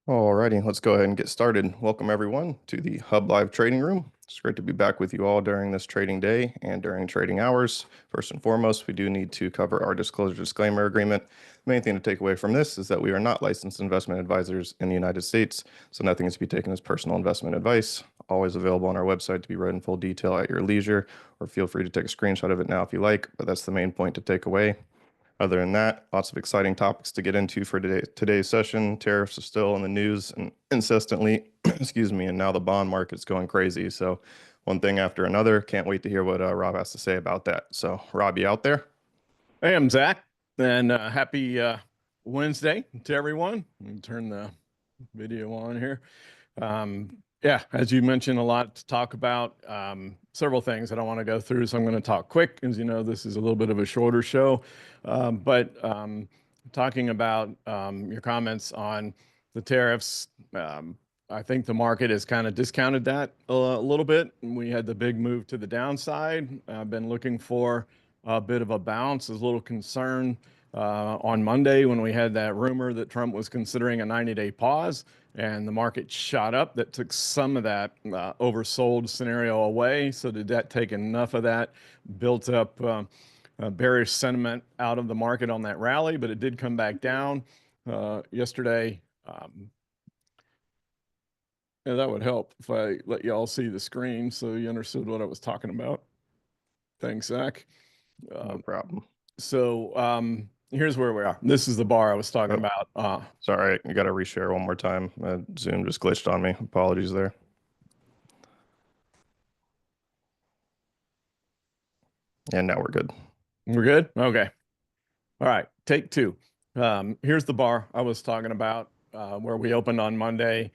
Alrighty, let's go ahead and get started. Welcome everyone to the Hub Live Trading Room. It's great to be back with you all during this trading day and during trading hours. First and foremost, we do need to cover our disclosure disclaimer agreement. The main thing to take away from this is that we are not licensed investment advisors in the United States, so nothing is to be taken as personal investment advice. Always available on our website to be read in full detail at your leisure, or feel free to take a screenshot of it now if you like, but that's the main point to take away. Other than that, lots of exciting topics to get into for today's session. Tariffs are still in the news and incessantly, excuse me, and now the bond market's going crazy. So one thing after another. Can't wait to hear what Rob has to say about that. So Rob, you out there? Hey, I'm Zach, and happy Wednesday to everyone. Let me turn the video on here. Yeah, as you mentioned, a lot to talk about. Several things that I want to go through, so I'm going to talk quick. As you know, this is a little bit of a shorter show, but talking about your comments on the tariffs, I think the market has kind of discounted that a little bit. We had the big move to the downside. I've been looking for a bit of a bounce. I was a little concerned on Monday when we had that rumor that Trump was considering a 90-day pause and the market shot up. That took some of that oversold scenario away. So did that take enough of that built up bearish sentiment out of the market on that rally? But it did come back down yesterday. Yeah, that would help if I let you all see the screen so you understood what I was talking about. Thanks, Zach. No problem. So here's where we are. This is the bar I was talking Oh, about. sorry, you got to reshare one more time. Zoom just glitched on me. Apologies there. And now we're good. We're good? Okay. All right, take two. Here's the bar I was talking about where we opened on Monday.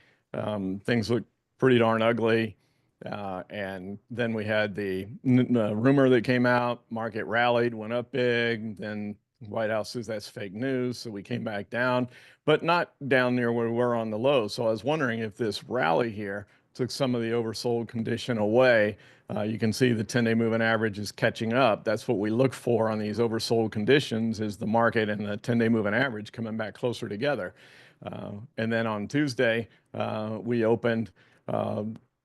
Things looked pretty darn ugly. And then we had the rumor that came out, market rallied, went up big. Then White House says that's fake news. So we came back down, but not down near where we were on the low. So I was wondering if this rally here took some of the oversold condition away. You can see the 10-day moving average is catching up. That's what we look for on these oversold conditions, is the market and the 10-day moving average coming back closer together. And then on Tuesday, we opened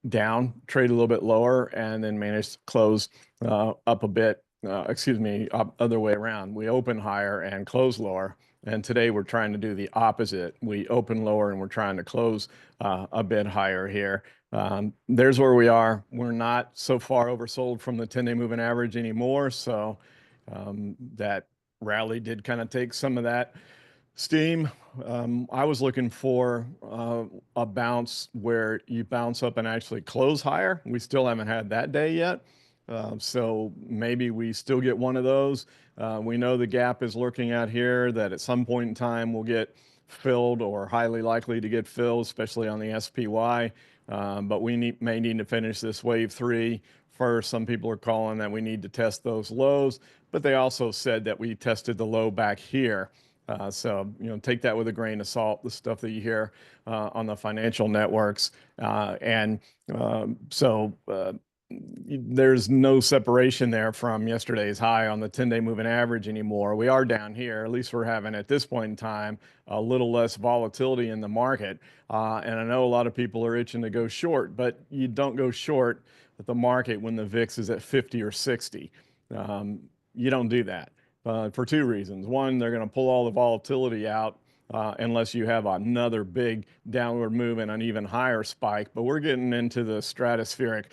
down, trade a little bit lower, and then managed to close up a bit. Other way around. We open higher and close lower. And today we're trying to do the opposite. We open lower and we're trying to close a bit higher here. There's where we are. We're not so far oversold from the 10-day moving average anymore. So that rally did kind of take some of that steam. I was looking for a bounce where you bounce up and actually close higher. We still haven't had that day yet. So maybe we still get one of those. We know the gap is lurking out here that at some point in time will get filled, or highly likely to get filled, especially on the SPY. But we may need to finish this wave 3 first. Some people are calling that we need to test those lows, but they also said that we tested the low back here. So, take that with a grain of salt, the stuff that you hear on the financial networks. There's no separation there from yesterday's high on the 10-day moving average anymore. We are down here. At least we're having, at this point in time, a little less volatility in the market. And I know a lot of people are itching to go short, but you don't go short at the market when the VIX is at 50 or 60. You don't do that. For two reasons. One, they're going to pull all the volatility out unless you have another big downward move and an even higher spike. But we're getting into the stratospheric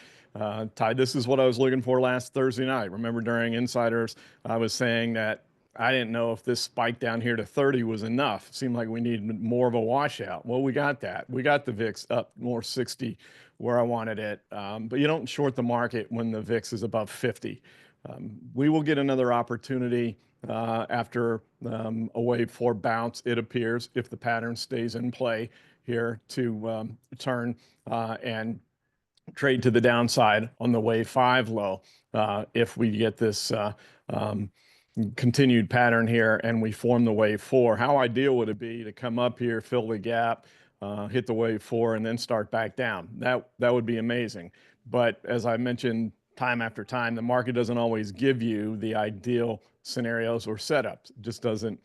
tide. This is what I was looking for last Thursday night. Remember, during Insiders, I was saying that I didn't know if this spike down here to 30 was enough. It seemed like we needed more of a washout. Well, we got that. We got the VIX up more 60 where I wanted it. But you don't short the market when the VIX is above 50. We will get another opportunity after a wave 4 bounce, it appears, if the pattern stays in play here, to turn and trade to the downside on the wave 5 low. If we get this continued pattern here and we form the wave 4, how ideal would it be to come up here, fill the gap, hit the wave 4, and then start back down? That would be amazing. But as I mentioned time after time, the market doesn't always give you the ideal scenarios or setups. It just doesn't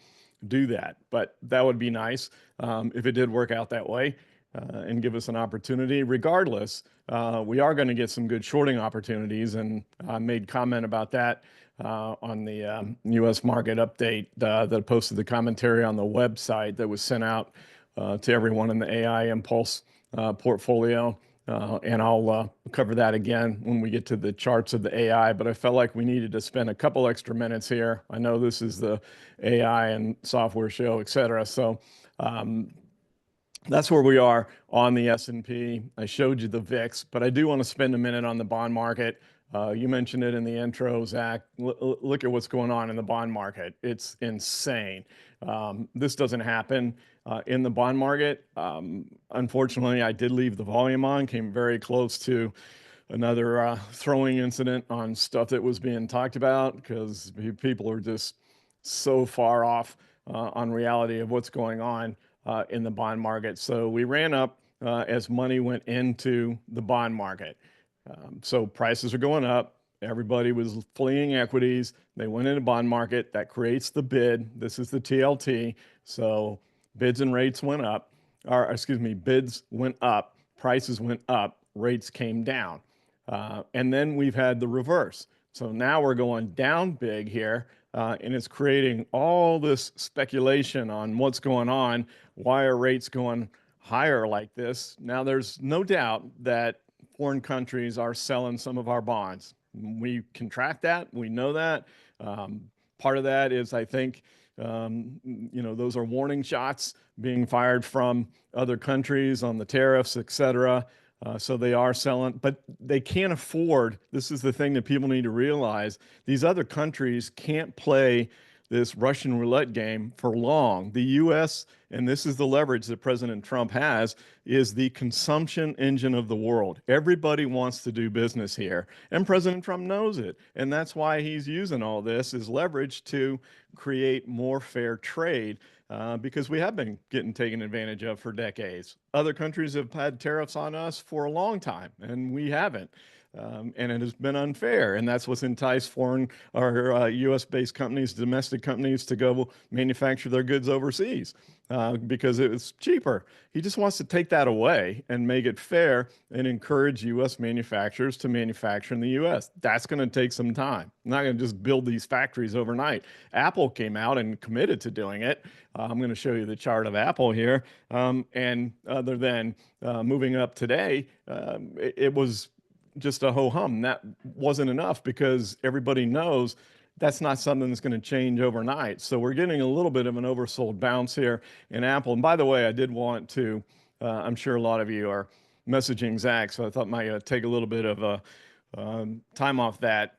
do that. But that would be nice if it did work out that way and give us an opportunity. Regardless, we are going to get some good shorting opportunities, and I made comment about that on the U.S. market update that I posted the commentary on the website that was sent out to everyone in the AI Impulse portfolio. And I'll cover that again when we get to the charts of the AI. But I felt like we needed to spend a couple extra minutes here. I know this is the AI and software show, et cetera. So that's where we are on the S&P. I showed you the VIX, but I do want to spend a minute on the bond market. You mentioned it in the intro, Zach. Look at what's going on in the bond market. It's insane. This doesn't happen in the bond market. Unfortunately, I did leave the volume on, came very close to another throwing incident on stuff that was being talked about because people are just so far off on reality of what's going on in the bond market. So we ran up as money went into the bond market. So prices are going up. Everybody was fleeing equities. They went into bond market. That creates the bid. This is the TLT. So bids and rates went up, or excuse me, bids went up, prices went up, rates came down. And then we've had the reverse. So now we're going down big here, and it's creating all this speculation on what's going on. Why are rates going higher like this? Now, there's no doubt that foreign countries are selling some of our bonds. We can track that. We know that. Part of that is, I think, those are warning shots being fired from other countries on the tariffs, et cetera. So they are selling, but they can't afford. This is the thing that people need to realize. These other countries can't play this Russian roulette game for long. The U.S., and this is the leverage that President Trump has, is the consumption engine of the world. Everybody wants to do business here, and President Trump knows it. And that's why he's using all this as leverage to create more fair trade. Because we have been getting taken advantage of for decades. Other countries have had tariffs on us for a long time, and we haven't. And it has been unfair. And that's what's enticed foreign or US-based companies, domestic companies, to go manufacture their goods overseas because it's cheaper. He just wants to take that away and make it fair and encourage US manufacturers to manufacture in the US. That's going to take some time. I'm not going to just build these factories overnight. Apple came out and committed to doing it. I'm going to show you the chart of Apple here. And other than moving up today, it was just a ho-hum. That wasn't enough because everybody knows that's not something that's going to change overnight. So we're getting a little bit of an oversold bounce here in Apple. And by the way, I did want to, I'm sure a lot of you are messaging Zach, so I thought I might take a little bit of a time off that.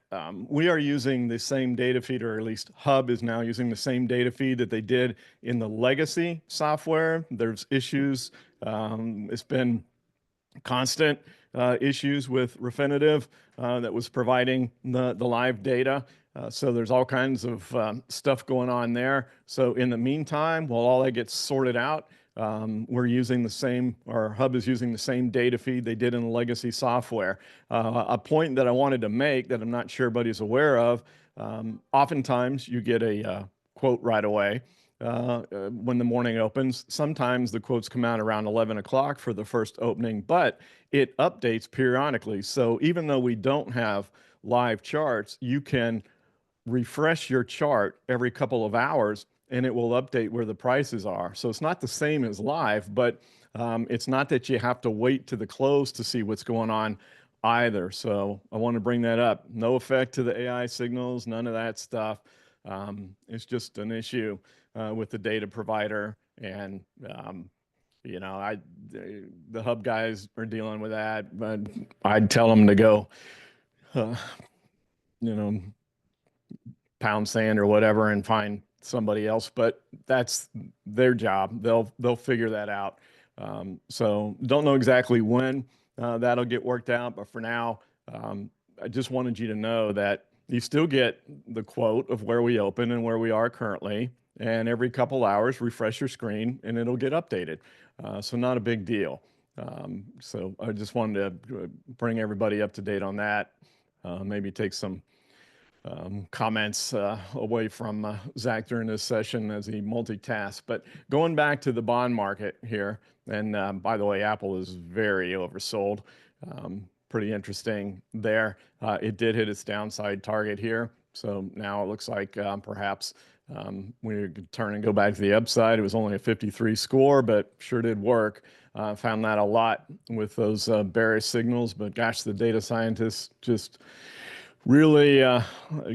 We are using the same data feed, or at least HUBB is now using the same data feed that they did in the legacy software. There's issues. It's been constant issues with Refinitiv that was providing the live data. So there's all kinds of stuff going on there. So in the meantime, while all that gets sorted out, we're using the same, or HUBB is using the same data feed they did in the legacy software. A point that I wanted to make that I'm not sure everybody's aware of, oftentimes you get a quote right away. When the morning opens. Sometimes the quotes come out around 11 o'clock for the first opening, but it updates periodically. So even though we don't have live charts, you can refresh your chart every couple of hours and it will update where the prices are. So it's not the same as live, but it's not that you have to wait to the close to see what's going on either. So I want to bring that up. No effect to the AI signals, none of that stuff. It's just an issue with the data provider, and the HUBB guys are dealing with that. But I'd tell them to go, pound sand or whatever and find somebody else. But that's their job. They'll figure that out. So don't know exactly when that'll get worked out, but for now, I just wanted you to know that you still get the quote of where we open and where we are currently. And every couple hours, refresh your screen and it'll get updated. So not a big deal. So I just wanted to bring everybody up to date on that. Maybe take some comments away from Zach during this session as he multitasks. But going back to the bond market here, and by the way, Apple is very oversold. Pretty interesting there. It did hit its downside target here. So now it looks like perhaps we could turn and go back to the upside. It was only a 53 score, but sure did work. Found that a lot with those bearish signals. But gosh, the data scientists just really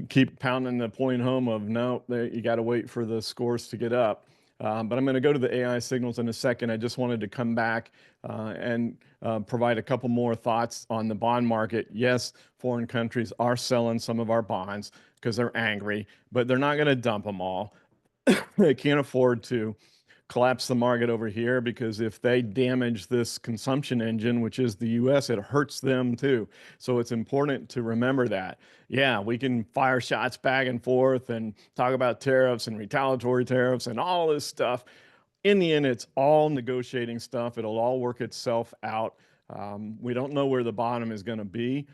keep pounding the point home of no, you got to wait for the scores to get up. But I'm going to go to the AI signals in a second. I just wanted to come back and provide a couple more thoughts on the bond market. Yes, foreign countries are selling some of our bonds because they're angry, but they're not going to dump them all. They can't afford to collapse the market over here because if they damage this consumption engine, which is the US, it hurts them too. So it's important to remember that. Yeah, we can fire shots back and forth and talk about tariffs and retaliatory tariffs and all this stuff. In the end, it's all negotiating stuff. It'll all work itself out. We don't know where the bottom is going to be.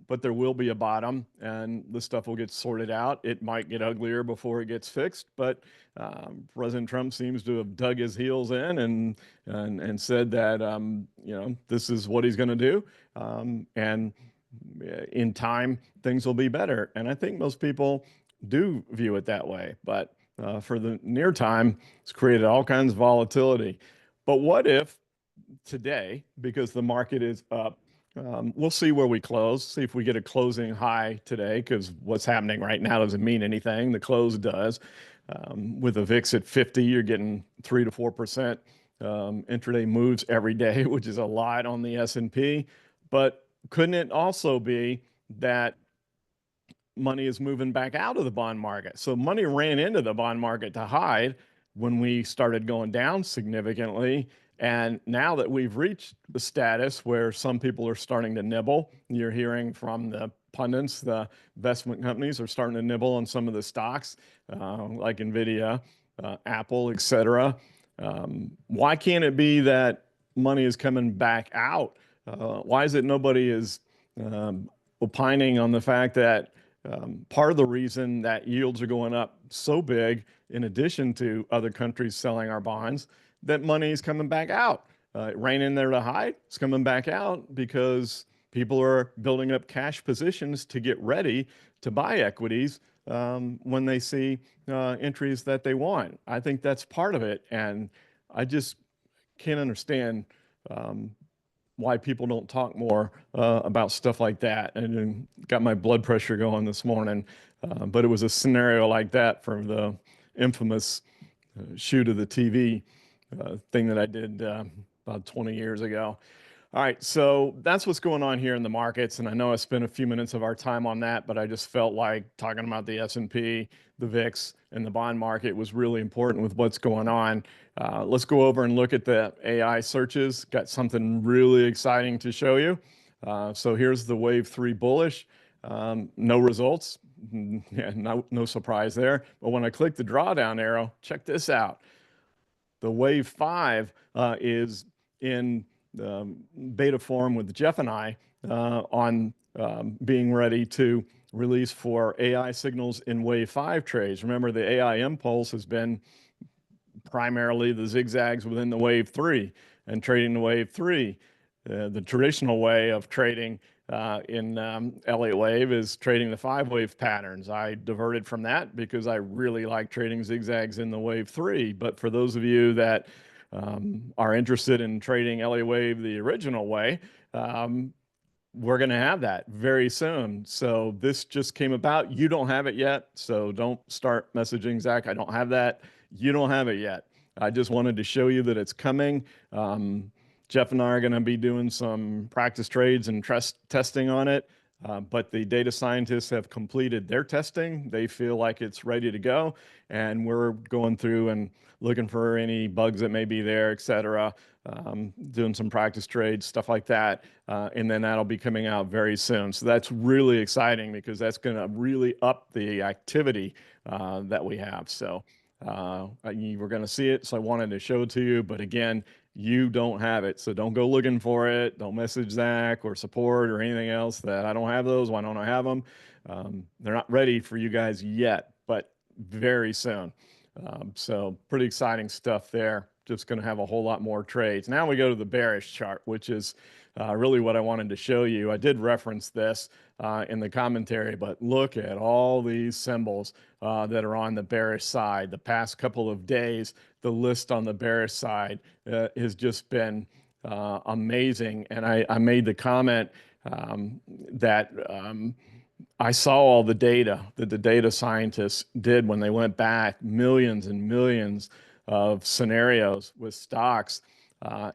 But there will be a bottom and this stuff will get sorted out. It might get uglier before it gets fixed, but President Trump seems to have dug his heels in and said that this is what he's going to do, and in time things will be better. And I think most people do view it that way. But for the near time, it's created all kinds of volatility. But what if today, because the market is up, we'll see where we close, see if we get a closing high today, because what's happening right now doesn't mean anything. The close does. With a VIX at 50, you're getting 3 to 4% intraday moves every day, which is a lot on the S&P. But couldn't it also be that money is moving back out of the bond market? So money ran into the bond market to hide when we started going down significantly. And now that we've reached the status where some people are starting to nibble, you're hearing from the pundits, the investment companies are starting to nibble on some of the stocks like Nvidia, Apple, et cetera. Why can't it be that money is coming back out? Why is it nobody is opining on the fact that part of the reason that yields are going up so big, in addition to other countries selling our bonds, that money is coming back out? It ran in there to hide. It's coming back out because people are building up cash positions to get ready to buy equities when they see entries that they want. I think that's part of it. And I just can't understand why people don't talk more about stuff like that. And got my blood pressure going this morning. But it was a scenario like that from the infamous shoot of the TV thing that I did about 20 years ago. All right, so that's what's going on here in the markets, and I know I spent a few minutes of our time on that, but I just felt like talking about the S&P, the VIX, and the bond market was really important with what's going on. Let's go over and look at the AI searches. Got something really exciting to show you. So here's the wave 3 bullish. No results. Yeah, no surprise there. But when I click the drawdown arrow, check this out. The wave 5 is in beta form with Jeff and I on being ready to release for AI signals in wave 5 trades. Remember, the AI impulse has been primarily the zigzags within the wave 3 and trading the wave 3. The traditional way of trading in Elliott wave is trading the 5-wave patterns. I diverted from that because I really like trading zigzags in the wave 3. But for those of you that are interested in trading Elliott wave the original way, we're going to have that very soon. So this just came about. You don't have it yet, so don't start messaging Zach, I don't have that. You don't have it yet. I just wanted to show you that it's coming. Jeff and I are going to be doing some practice trades and testing on it. But the data scientists have completed their testing. They feel like it's ready to go. And we're going through and looking for any bugs that may be there, et cetera, doing some practice trades, stuff like that. And then that'll be coming out very soon. So that's really exciting because that's going to really up the activity that we have. So you were going to see it. So I wanted to show it to you. But again, you don't have it. So don't go looking for it. Don't message Zach or support or anything else that I don't have those. Why don't I have them? They're not ready for you guys yet, but very soon. So pretty exciting stuff there. Just going to have a whole lot more trades. Now we go to the bearish chart, which is really what I wanted to show you. I did reference this in the commentary, but look at all these symbols that are on the bearish side. The past couple of days, the list on the bearish side has just been amazing. And I made the comment that I saw all the data that the data scientists did when they went back millions and millions of scenarios with stocks,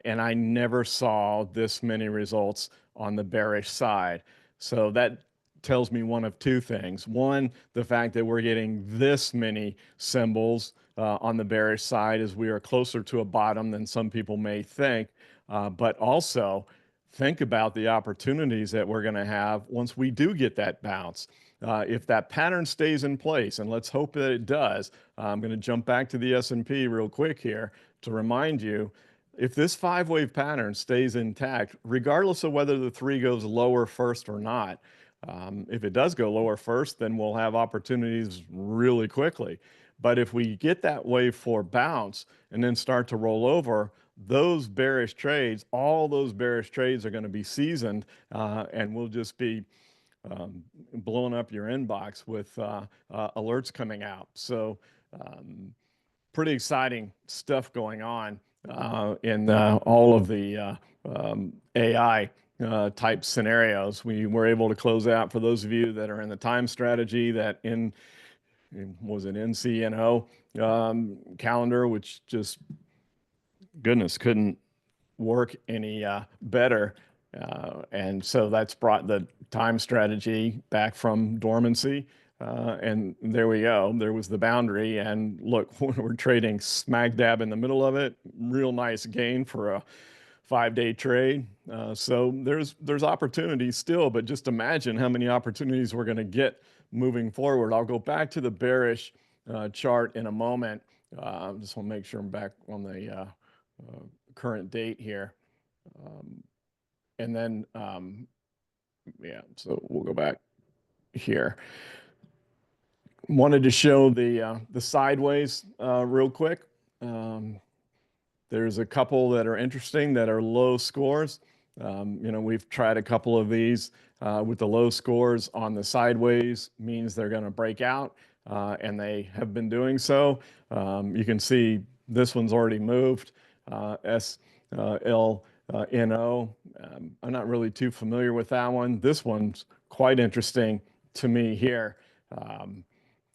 and I never saw this many results on the bearish side. So that tells me one of two things. One, the fact that we're getting this many symbols on the bearish side is we are closer to a bottom than some people may think, but also think about the opportunities that we're going to have once we do get that bounce. If that pattern stays in place, and let's hope that it does, I'm going to jump back to the S&P real quick here to remind you, if this five-wave pattern stays intact, regardless of whether the three goes lower first or not, if it does go lower first, then we'll have opportunities really quickly. But if we get that wave four bounce and then start to roll over, those bearish trades, all those bearish trades are going to be seasoned, and we'll just be blowing up your inbox with alerts coming out. So pretty exciting stuff going on in all of the AI type scenarios. We were able to close out, for those of you that are in the time strategy, that was it NCNO calendar, which just goodness couldn't work any better. And so that's brought the time strategy back from dormancy. And there we go. There was the boundary. And look, we're trading smack dab in the middle of it. Real nice gain for a 5-day trade. So there's opportunities still, but just imagine how many opportunities we're going to get moving forward. I'll go back to the bearish chart in a moment. Just want to make sure I'm back on the current date here. And then, yeah, so we'll go back here. Wanted to show the sideways real quick. There's a couple that are interesting that are low scores. We've tried a couple of these with the low scores on the sideways, means they're going to break out, and they have been doing so. You can see this one's already moved, SLNO. I'm not really too familiar with that one. This one's quite interesting to me here.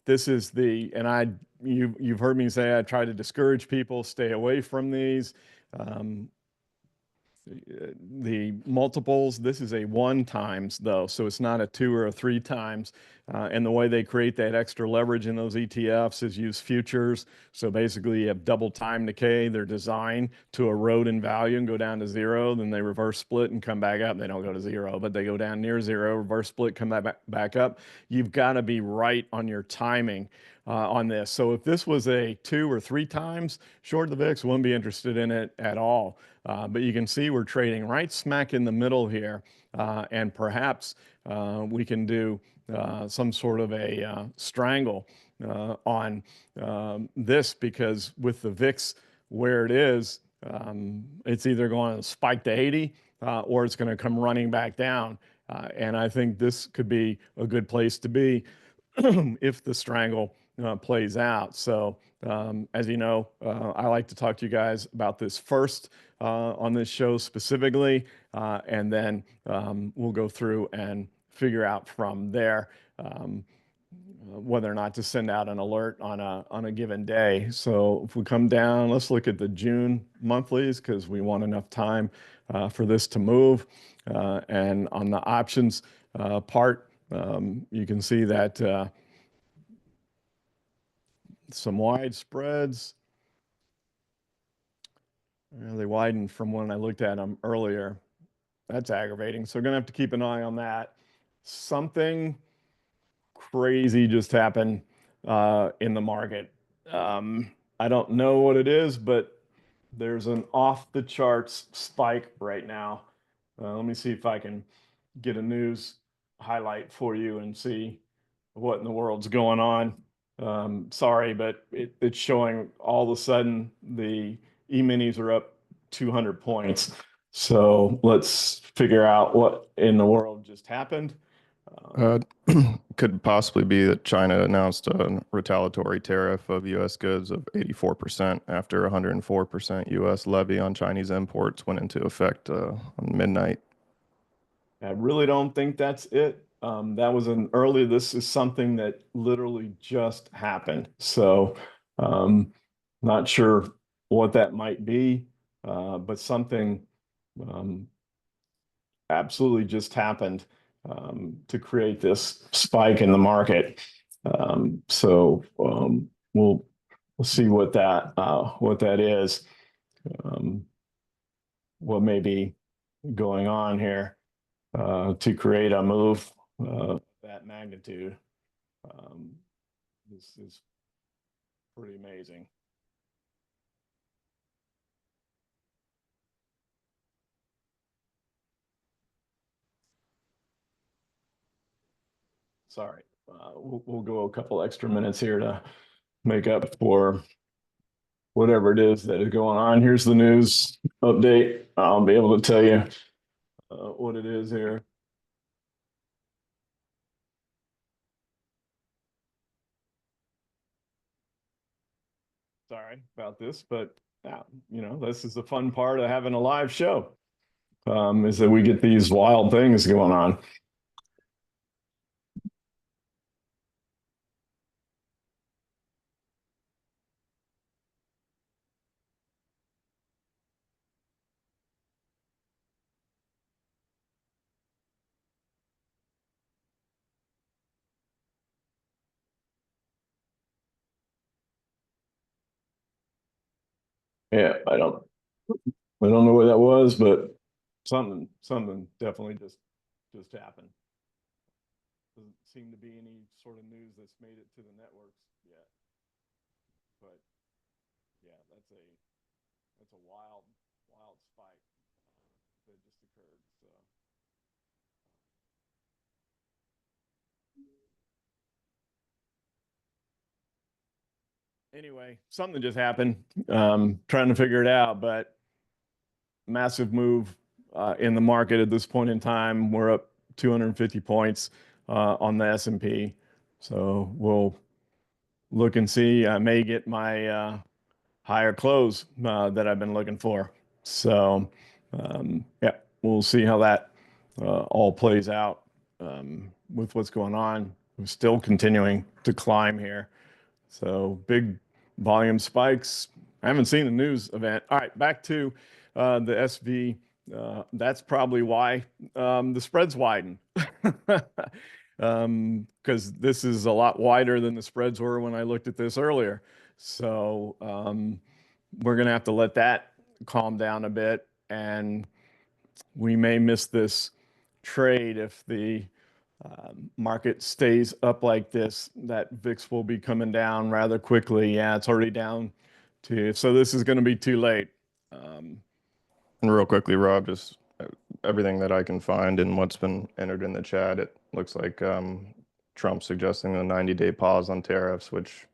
This is you've heard me say I try to discourage people, stay away from these. The multiples, this is a 1 times though, so it's not a 2 or a 3 times. And the way they create that extra leverage in those ETFs is use futures. So basically you have double time decay. They're designed to erode in value and go down to 0. Then they reverse split and come back up. They don't go to 0, but they go down near 0, reverse split, come back up. You've got to be right on your timing on this. So if this was a 2 or 3 times short the VIX, wouldn't be interested in it at all. But you can see we're trading right smack in the middle here, and perhaps we can do some sort of a strangle on this, because with the VIX where it is, it's either going to spike to 80 or it's going to come running back down. And I think this could be a good place to be if the strangle plays out. So as you know, I like to talk to you guys about this first on this show specifically, and then we'll go through and figure out from there whether or not to send out an alert on a given day. So if we come down, let's look at the June monthlies, because we want enough time for this to move. And on the options part, you can see that some wide spreads. They widened from when I looked at them earlier. That's aggravating. So we're going to have to keep an eye on that. Something crazy just happened in the market. I don't know what it is, but there's an off the charts spike right now. Let me see if I can get a news highlight for you and see what in the world's going on. Sorry, but it's showing all of a sudden the E-minis are up 200 points. So let's figure out what in the world just happened. Uh, could possibly be that China announced a retaliatory tariff of U.S. goods of 84% after 104% U.S. levy on Chinese imports went into effect on midnight. I really don't think that's it. That was an early, this is something that literally just happened. So, not sure what that might be, but something um, absolutely just happened to create this spike in the market. We'll see what that is, um, what may be going on here to create a move that magnitude. Um, this is pretty amazing. Sorry, we'll go a couple extra minutes here to make up for whatever it is that is going on. Here's the news update. I'll be able to tell you what it is here. Sorry about this, but this is the fun part of having a live show, is that we get these wild things going on. Yeah, I don't know what that was, but something definitely just happened. Doesn't seem to be any sort of news that's made it to the networks yet. But yeah, that's a wild spike that just occurred. So anyway, something just happened. Trying to figure it out, but massive move in the market at this point in time. We're up 250 points on the S&P. So we'll look and see. I may get my higher close that I've been looking for. So yeah, we'll see how that all plays out with what's going on. I'm still continuing to climb here. So big volume spikes. I haven't seen a news event. All right, back to the SV. That's probably why the spreads widen. Because this is a lot wider than the spreads were when I looked at this earlier. So we're going to have to let that calm down a bit. And we may miss this trade if the market stays up like this. That VIX will be coming down rather quickly. Yeah, it's already down to, so this is going to be too late. And real quickly, Rob, just everything that I can find and what's been entered in the chat, it looks like Trump suggesting a 90-day pause on tariffs, which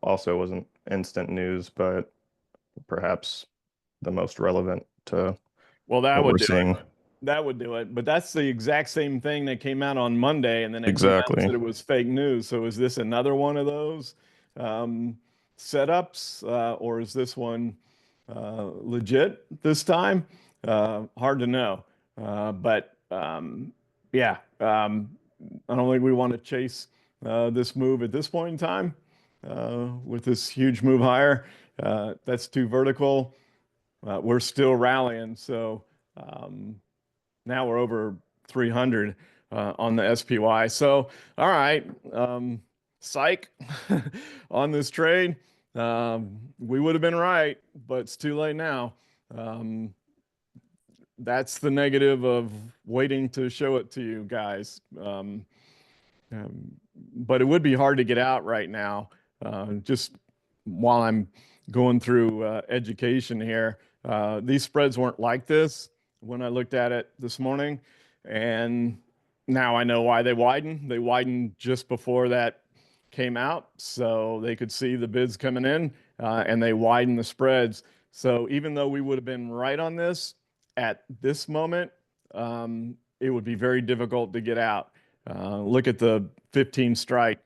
also wasn't instant news, but perhaps the most relevant to Well, that what we're would do it. seeing. That would do it. But that's the exact same thing that came out on Monday, and then it came out and Exactly. said it was fake news. So is this another one of those um, setups, or is this one legit this time? Hard to know. But yeah, I don't think we want to chase this move at this point in time with this huge move higher. That's too vertical. We're still rallying. So now we're over 300 on the SPY. So, all right, psych on this trade. We would have been right, but it's too late now. That's the negative of waiting to show it to you guys. But it would be hard to get out right now, just while I'm going through education here. These spreads weren't like this when I looked at it this morning, and now I know why they widened. They widened just before that came out, so they could see the bids coming in, and they widened the spreads. So even though we would have been right on this at this moment, it would be very difficult to get out. Look at the 15 strike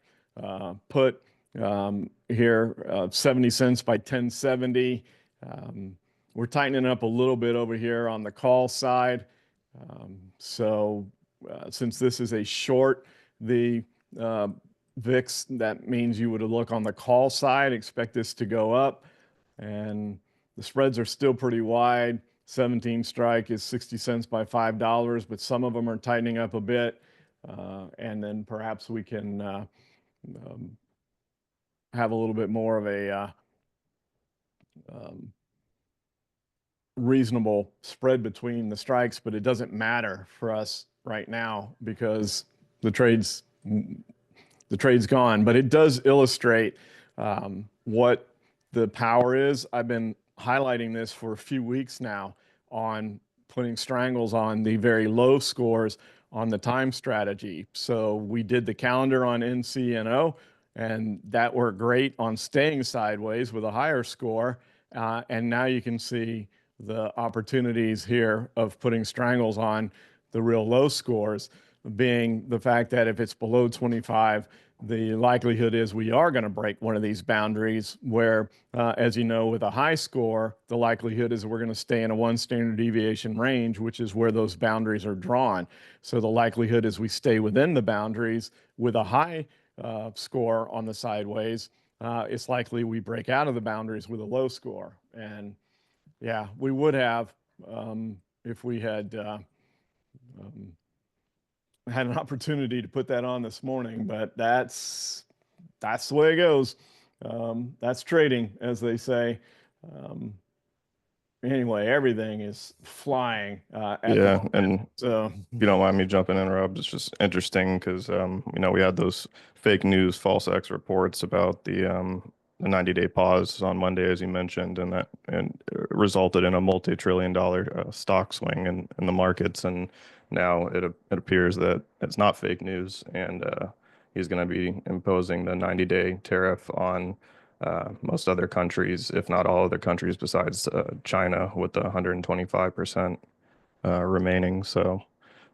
put here, 70 cents by 1070. We're tightening up a little bit over here on the call side. So since this is a short, the VIX, that means you would look on the call side, expect this to go up. And the spreads are still pretty wide. 17 strike is 60 cents by $5, but some of them are tightening up a bit. And then perhaps we can have a little bit more of a reasonable spread between the strikes, but it doesn't matter for us right now because the trade's gone. But it does illustrate what the power is. I've been highlighting this for a few weeks now on putting strangles on the very low scores on the time strategy. So we did the calendar on NCNO, and that worked great on staying sideways with a higher score. And now you can see the opportunities here of putting strangles on the real low scores, being the fact that if it's below 25, the likelihood is we are going to break one of these boundaries where, as you know, with a high score, the likelihood is we're going to stay in a 1 standard deviation range, which is where those boundaries are drawn. So the likelihood is we stay within the boundaries with a high score on the sideways. It's likely we break out of the boundaries with a low score. And yeah, we would have if we had had an opportunity to put that on this morning, but that's the way it goes. That's trading, as they say. Anyway, everything is flying at the Yeah, moment. and So if you don't mind me jumping in, Rob, it's just interesting because we had those fake news, false X reports about the 90-day pause on Monday, as you mentioned, and that resulted in a multi-trillion-dollar stock swing in the markets. And now it appears that it's not fake news, and he's going to be imposing the 90-day tariff on most other countries, if not all other countries besides China, with the 125% remaining. So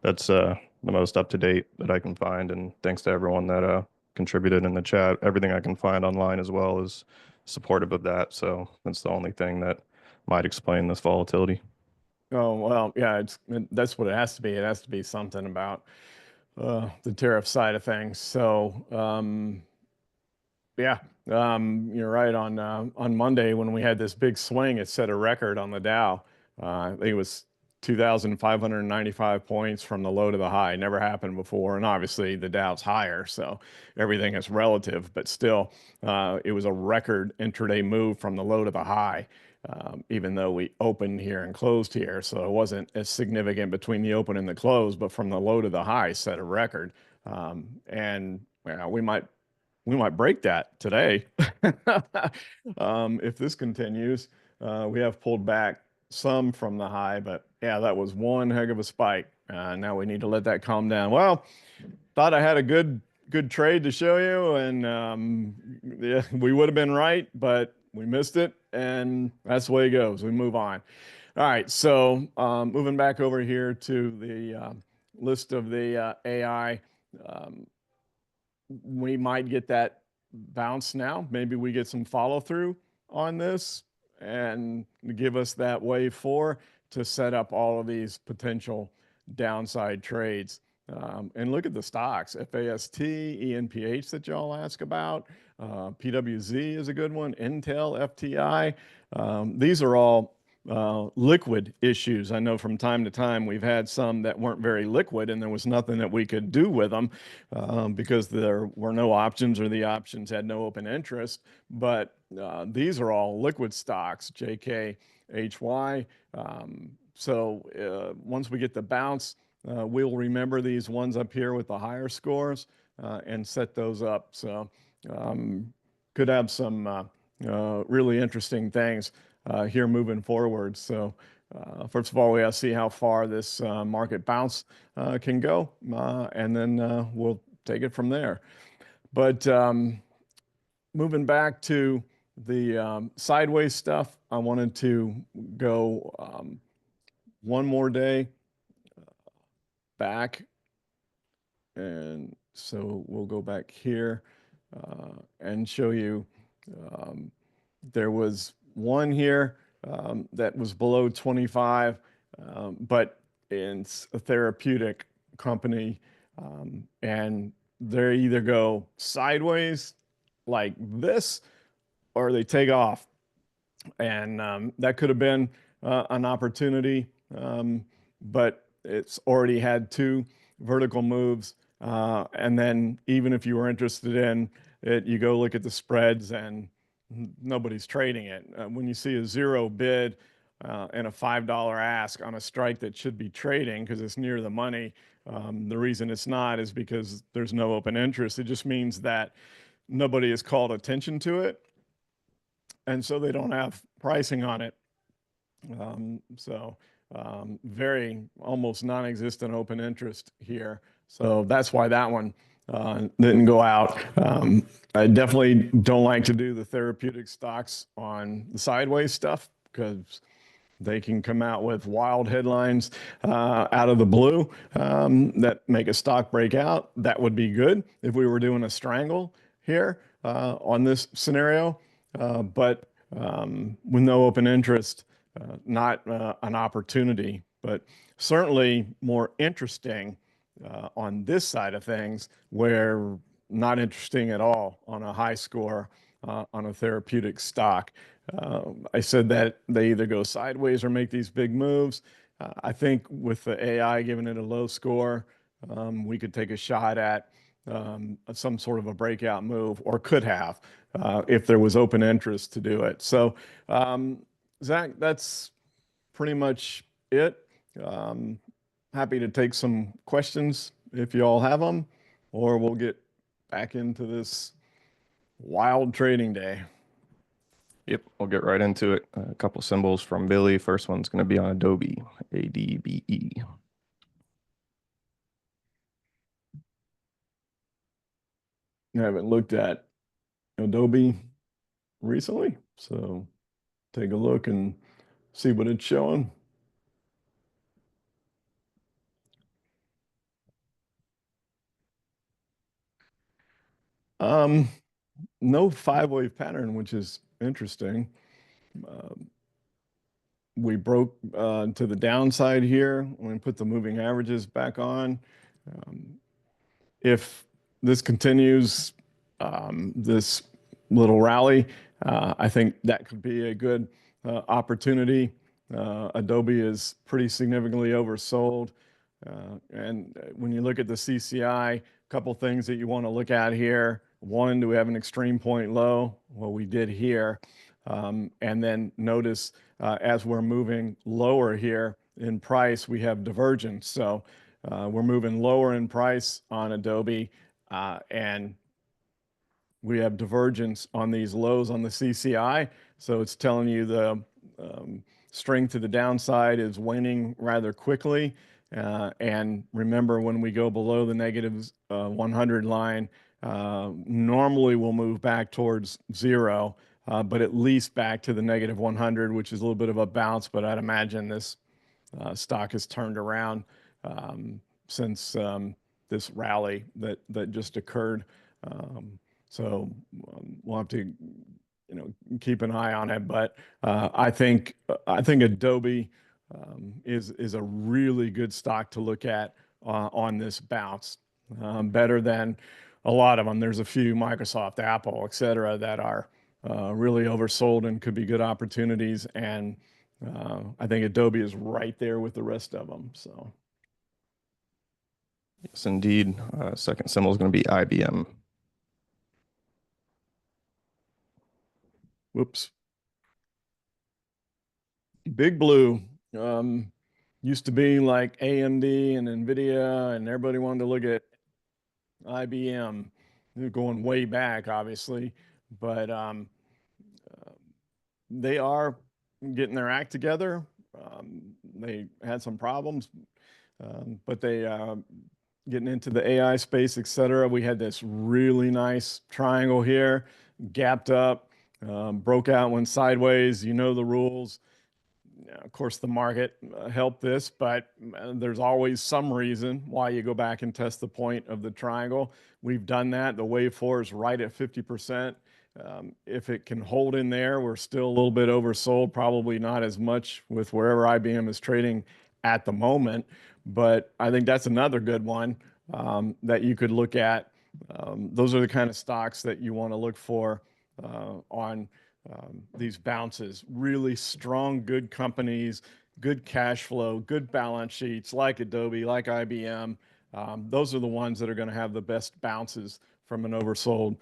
that's the most up to date that I can find. And thanks to everyone that contributed in the chat. Everything I can find online as well is supportive of that. So that's the only thing that might explain this volatility. oh well, yeah, that's what it has to be. It has to be something about the tariff side of things. So yeah, you're right. On Monday when we had this big swing, it set a record on the Dow. I think it was 2,595 points from the low to the high. Never happened before, and obviously the Dow's higher, so everything is relative. But still, it was a record intraday move from the low to the high. Even though we opened here and closed here, so it wasn't as significant between the open and the close, but from the low to the high set a record. And we might break that today. If this continues, we have pulled back some from the high, but yeah, that was one heck of a spike. Now we need to let that calm down. Well, thought I had a good trade to show you, and yeah, we would have been right, but we missed it, and that's the way it goes. We move on. All right, so moving back over here to the list of the AI. Um, we might get that bounce now. Maybe we get some follow through on this and give us that wave 4 to set up all of these potential downside trades. And look at the stocks, FAST, ENPH that y'all ask about. PWZ is a good one, Intel, FTI. These are all liquid issues. I know from time to time we've had some that weren't very liquid and there was nothing that we could do with them because there were no options or the options had no open interest. But these are all liquid stocks, JKHY. So once we get the bounce, we'll remember these ones up here with the higher scores and set those up. So could have some really interesting things here moving forward. So, first of all, we have to see how far this market bounce can go, and then we'll take it from there. But moving back to the sideways stuff, I wanted to go one more day back. And so we'll go back here and show you um, there was one here that was below 25, but it's a therapeutic company. And they either go sideways like this or they take off. And that could have been an opportunity, but it's already had two vertical moves. And then even if you were interested in it, you go look at the spreads and nobody's trading it. When you see a zero bid and a $5 ask on a strike that should be trading because it's near the money, the reason it's not is because there's no open interest. It just means that nobody has called attention to it, and so they don't have pricing on it. So very almost non-existent open interest here. So that's why that one didn't go out. I definitely don't like to do the therapeutic stocks on the sideways stuff because they can come out with wild headlines out of the blue that make a stock break out. That would be good if we were doing a strangle here on this scenario. But with no open interest, not an opportunity, but certainly more interesting on this side of things, where not interesting at all on a high score on a therapeutic stock. I said that they either go sideways or make these big moves. I think with the AI giving it a low score, we could take a shot at some sort of a breakout move, or could have if there was open interest to do it. So, Zach, that's pretty much it. Um, Happy to take some questions if you all have them, or we'll get back into this wild trading day. Yep, we'll get right into it. A couple symbols from Billy. First one's going to be on Adobe, ADBE. I haven't looked at Adobe recently, so take a look and see what it's showing. Um, no five-wave pattern, which is interesting. Um, we broke to the downside here when we put the moving averages back on. Um, if this continues, this little rally, I think that could be a good opportunity. Adobe is pretty significantly oversold. And when you look at the CCI, a couple things that you want to look at here. One, do we have an extreme point low? Well, we did here. And then notice as we're moving lower here in price, we have divergence. So we're moving lower in price on Adobe, and we have divergence on these lows on the CCI. So it's telling you the strength to the downside is waning rather quickly. And remember, when we go below the negative 100 line, normally we'll move back towards zero, but at least back to the negative 100, which is a little bit of a bounce. But I'd imagine this stock has turned around since this rally that just occurred. So we'll have to, keep an eye on it. But I think Adobe is a really good stock to look at on this bounce, better than a lot of them. There's a few, Microsoft, Apple, et cetera, that are really oversold and could be good opportunities. And I think Adobe is right there with the rest of them. So, Yes, indeed. Second symbol is going to be IBM. whoops. Big Blue used to be like AMD and NVIDIA, and everybody wanted to look at IBM. They're going way back, obviously, but they are getting their act together. They had some problems, but they getting into the AI space, et cetera. We had this really nice triangle here, gapped up, broke out, went sideways. You know the rules. Of course, the market helped this, but there's always some reason why you go back and test the point of the triangle. We've done that. The wave 4 is right at 50%. If it can hold in there, we're still a little bit oversold, probably not as much with wherever IBM is trading at the moment. But I think that's another good one that you could look at. Those are the kind of stocks that you want to look for on these bounces. Really strong, good companies, good cash flow, good balance sheets like Adobe, like IBM. Those are the ones that are going to have the best bounces from an oversold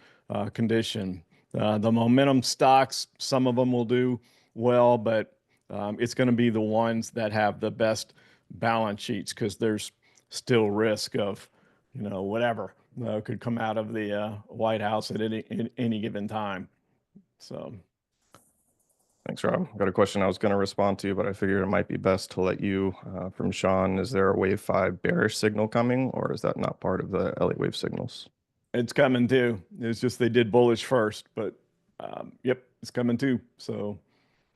condition. The momentum stocks, some of them will do well, but it's going to be the ones that have the best balance sheets because there's still risk of, whatever could come out of the White House at any given time. So. Thanks, Rob. Got a question I was going to respond to, but I figured it might be best to let you from Sean. Is there a wave 5 bearish signal coming, or is that not part of the Elliott wave signals? It's coming too. It's just they did bullish first, but yep, it's coming too. So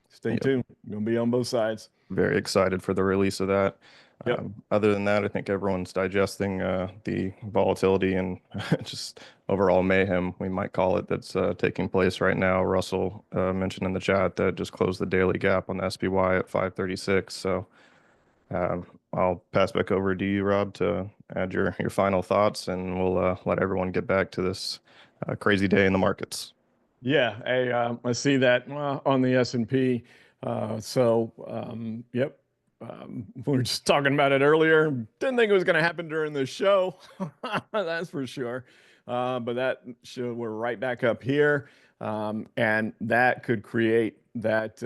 stay Yep. tuned. You'll be on both sides. Very excited for the release of that. Yep. Other than that, I think everyone's digesting the volatility and just overall mayhem, we might call it, that's taking place right now. Russell mentioned in the chat that just closed the daily gap on the SPY at 536. So I'll pass back over to you, Rob, to add your final thoughts, and we'll let everyone get back to this crazy day in the markets. Yeah. I see that on the S&P. Yep. We were just talking about it earlier. Didn't think it was going to happen during the show. That's for sure. But that show, we're right back up here. And that could create that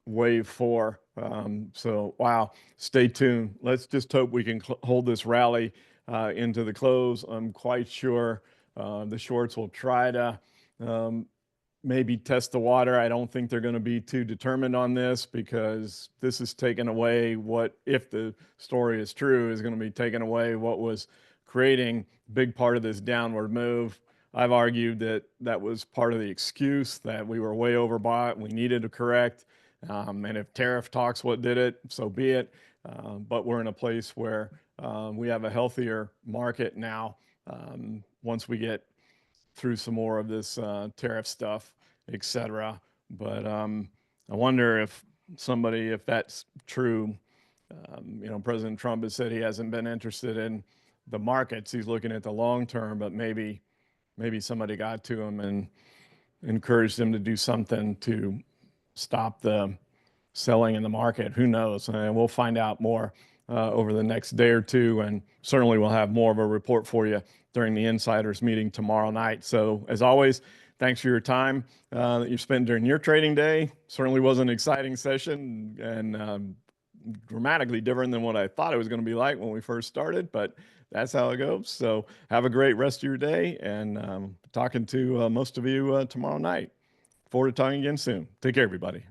wave 4. Wow, stay tuned. Let's just hope we can hold this rally into the close. I'm quite sure the shorts will try to maybe test the water. I don't think they're going to be too determined on this because this is taking away what, if the story is true, is going to be taking away what was creating a big part of this downward move. I've argued that that was part of the excuse, that we were way overbought, we needed to correct. And if tariff talks what did it, so be it. But we're in a place where we have a healthier market now once we get through some more of this tariff stuff, et cetera. But I wonder if that's true, President Trump has said he hasn't been interested in the markets. He's looking at the long term, but maybe somebody got to him and encouraged him to do something to stop the selling in the market. Who knows? And we'll find out more over the next day or two, and certainly we'll have more of a report for you during the insiders meeting tomorrow night. So as always, thanks for your time that you spent during your trading day. Certainly was an exciting session and dramatically different than what I thought it was going to be like when we first started, but that's how it goes. So have a great rest of your day, and talking to most of you tomorrow night. Forward to talking again soon. Take care, everybody.